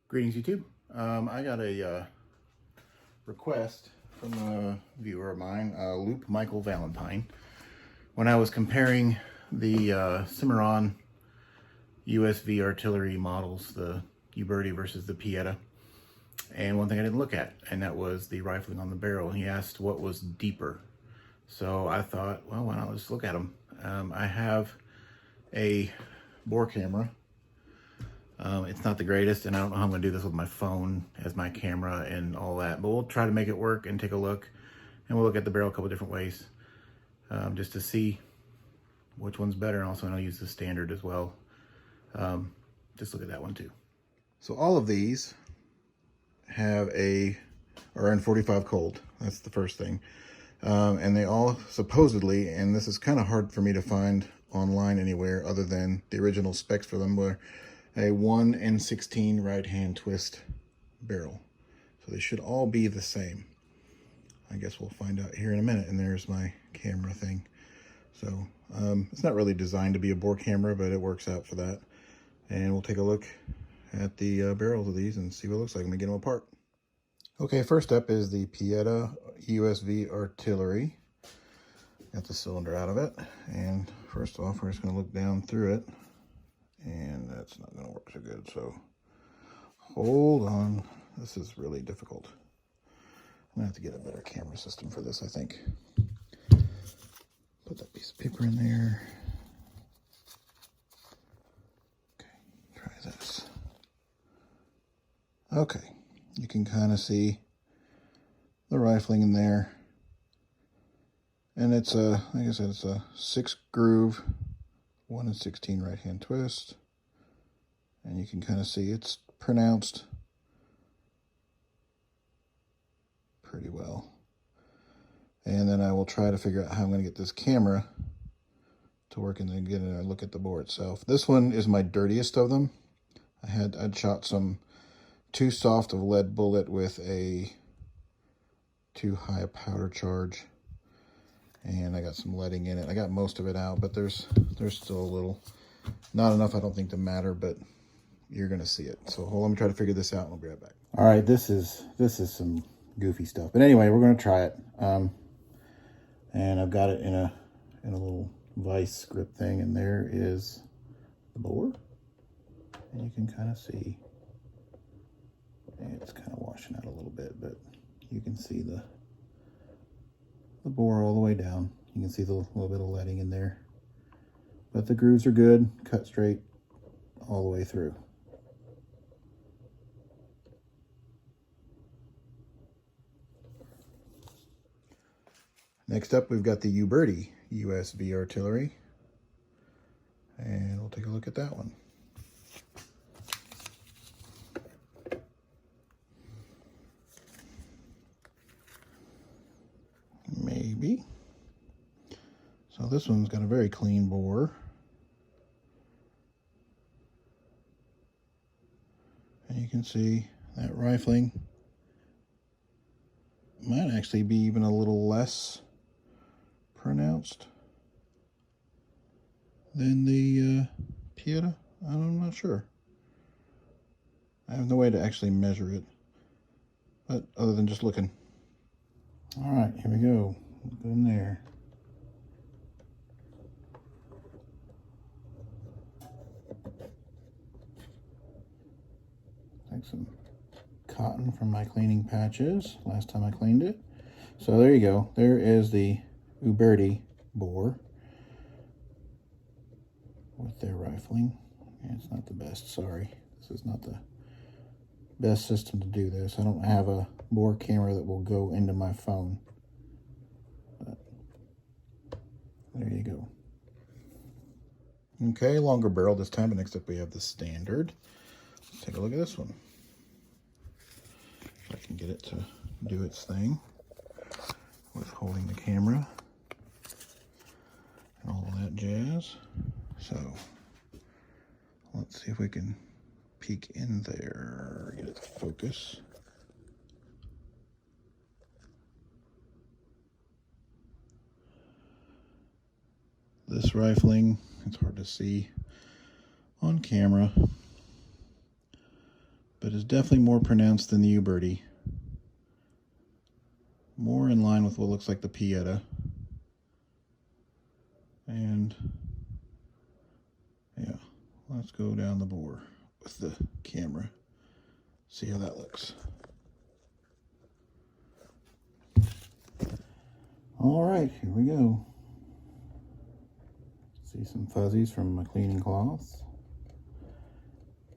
Greetings, YouTube. I got a request from a viewer of mine, LoopMichael Valentine. When I was comparing the Cimarron USV artillery models, the Uberti versus the Pieta, and one thing I didn't look at, and that was the rifling on the barrel. He asked what was deeper. So I thought, well, why not just look at them. I have a bore camera. It's not the greatest, and I don't know how I'm going to do this with my phone as my camera and all that, but we'll try to make it work and take a look, and we'll look at the barrel a couple different ways, just to see which one's better. And also I'll use the standard as well. Just look at that one too. So all of these are in 45 cold. That's the first thing. And they all supposedly, and this is kind of hard for me to find online anywhere other than the original specs for them, were a 1/16 right hand twist barrel. So they should all be the same. I guess we'll find out here in a minute. And there's my camera thing. So it's not really designed to be a bore camera, but it works out for that. And we'll take a look at the barrels of these and see what it looks like when we get them apart. Okay, first up is the Pieta USV artillery. Got the cylinder out of it. And first off, we're just going to look down through it. And that's not going to work so good. So hold on. This is really difficult. I'm going to have to get a better camera system for this, I think. Put that piece of paper in there. Okay, try this. Okay, you can kind of see the rifling in there. And it's a, like I said, it's a 6-groove, 1/16 right hand twist. And you can kind of see it's pronounced pretty well. And then I will try to figure out how I'm going to get this camera to work and then get a look at the bore itself. This one is my dirtiest of them. I'd shot some too soft of lead bullet with a too high a powder charge. And I got some leading in it. I got most of it out, but there's still a little, not enough I don't think to matter, but you're gonna see it. So hold on, let me try to figure this out and I'll be right back. All right, this is some goofy stuff, but anyway, we're gonna try it. And I've got it in a little vice grip thing, and there is the bore, and you can kind of see it's kind of washing out a little bit, but you can see the bore all the way down. You can see the little bit of leading in there, but the grooves are good, cut straight all the way through. Next up, we've got the Uberti USB artillery, and we'll take a look at that one. Maybe. So this one's got a very clean bore. And you can see that rifling might actually be even a little less pronounced than the Pieta. I'm not sure. I have no way to actually measure it, but other than just looking. All right, here we go. Go in there. Take some cotton from my cleaning patches last time I cleaned it. So there you go. There is the Uberti bore with their rifling. It's not the best, sorry. This is not the best system to do this. I don't have a bore camera that will go into my phone. But there you go. Okay, longer barrel this time, but next up we have the standard. Let's take a look at this one. If I can get it to do its thing with holding the camera and all of that jazz. So let's see if we can peek in there, get it to focus. This rifling, it's hard to see on camera, but is definitely more pronounced than the Uberti. More in line with what looks like the Pieta. And yeah, let's go down the bore with the camera. See how that looks. All right, here we go. See some fuzzies from my cleaning cloths.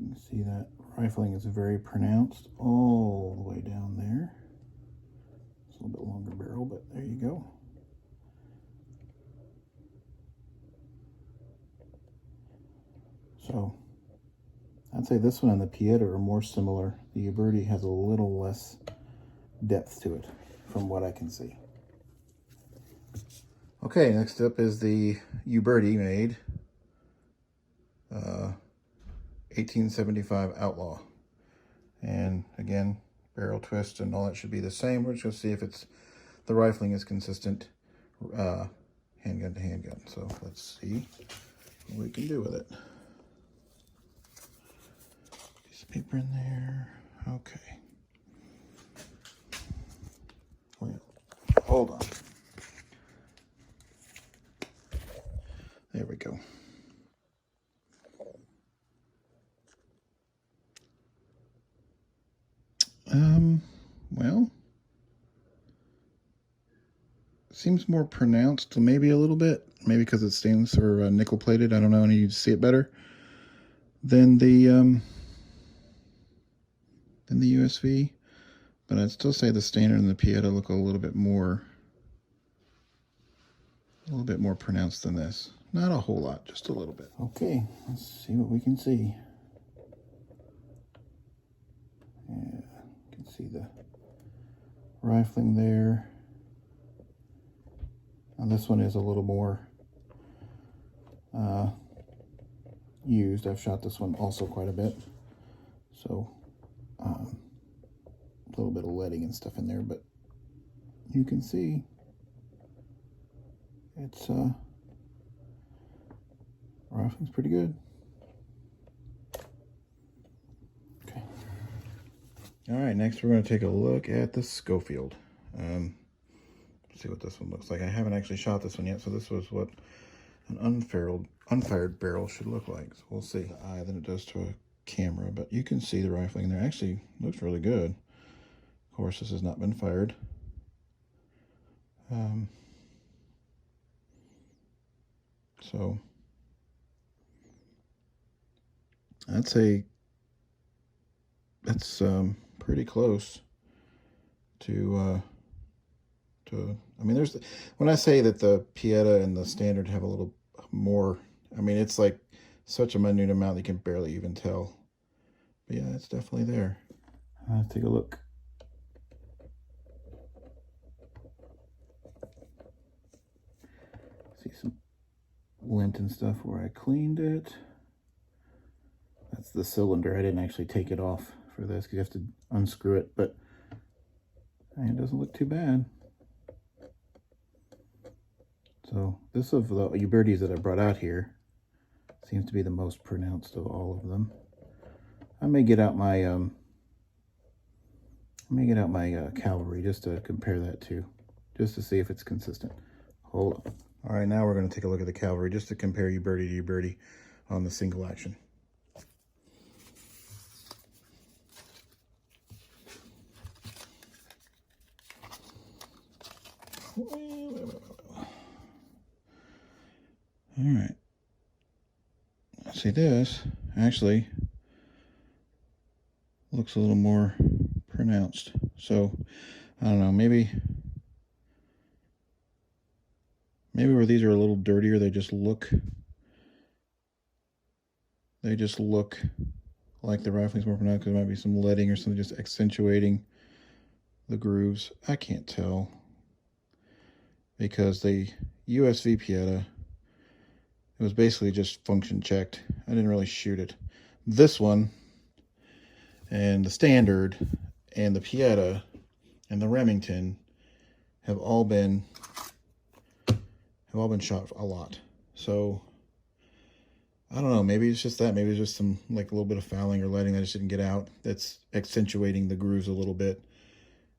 You can see that rifling is very pronounced all the way down there. It's a little bit longer barrel, but there you go. So I'd say this one and the Pieta are more similar. The Uberti has a little less depth to it from what I can see. Okay, next up is the Uberti made 1875 Outlaw. And again, barrel twist and all that should be the same. We're just going to see if the rifling is consistent handgun to handgun. So let's see what we can do with it. Piece of paper in there. Okay. Well, hold on. There we go. Well, seems more pronounced, maybe a little bit, maybe because it's stainless or nickel plated. I don't know, and you see it better than the USV, but I'd still say the standard and the Pieta look a little bit more pronounced than this. Not a whole lot, just a little bit. Okay, let's see what we can see. Yeah, you can see the rifling there. Now this one is a little more used. I've shot this one also quite a bit. So a little bit of leading and stuff in there, but you can see it's rifling's pretty good. Okay. All right, next we're going to take a look at the Scofield. See what this one looks like. I haven't actually shot this one yet, so this was what an unfired barrel should look like. So we'll see the eye than it does to a camera, but you can see the rifling there. Actually looks really good. Of course, this has not been fired. So I'd say that's pretty close to I mean, when I say that the Pieta and the standard have a little more, I mean, it's like such a minute amount that you can barely even tell. But yeah, it's definitely there. Take a look. See some lint and stuff where I cleaned it. That's the cylinder. I didn't actually take it off for this because you have to unscrew it, but it doesn't look too bad. So this of the Ubertis that I brought out here seems to be the most pronounced of all of them. I may get out my Cavalry just to compare that to, just to see if it's consistent. Hold on. All right, now we're going to take a look at the Cavalry just to compare Uberti to Uberti on the single action. All right. See, this actually looks a little more pronounced. So I don't know, maybe where these are a little dirtier, they just look like the rifling's more pronounced because there might be some leading or something just accentuating the grooves. I can't tell because the USV Pieta, it was basically just function checked. I didn't really shoot it. This one and the standard and the Pieta and the Remington have all been shot a lot. So I don't know, maybe it's just that. Maybe it's just some, like a little bit of fouling or lighting that I just didn't get out. That's accentuating the grooves a little bit.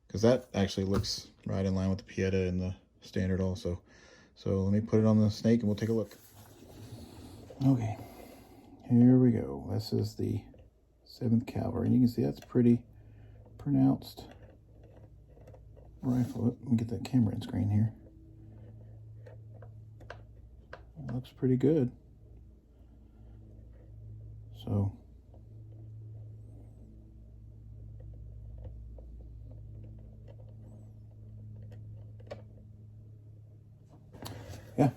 Because that actually looks right in line with the Pieta and the standard also. So let me put it on the snake and we'll take a look. Okay, here we go. This is the 7th Cavalry. And you can see that's pretty pronounced rifle. Let me get that camera in screen here. It looks pretty good. So yeah.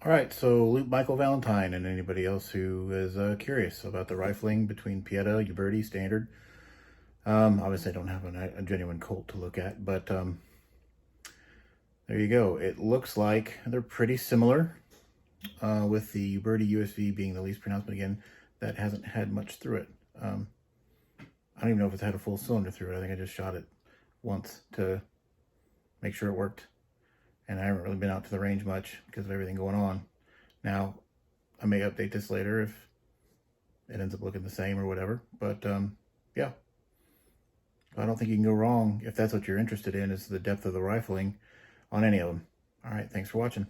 All right, so LoopMichael Valentine and anybody else who is curious about the rifling between Pieta, Uberti, standard. Obviously I don't have a genuine Colt to look at, but there you go. It looks like they're pretty similar, with the Uberti USB being the least pronounced, but again, that hasn't had much through it. I don't even know if it's had a full cylinder through it. I think I just shot it once to make sure it worked. And I haven't really been out to the range much because of everything going on. Now, I may update this later if it ends up looking the same or whatever. But yeah, I don't think you can go wrong if that's what you're interested in, is the depth of the rifling on any of them. All right, thanks for watching.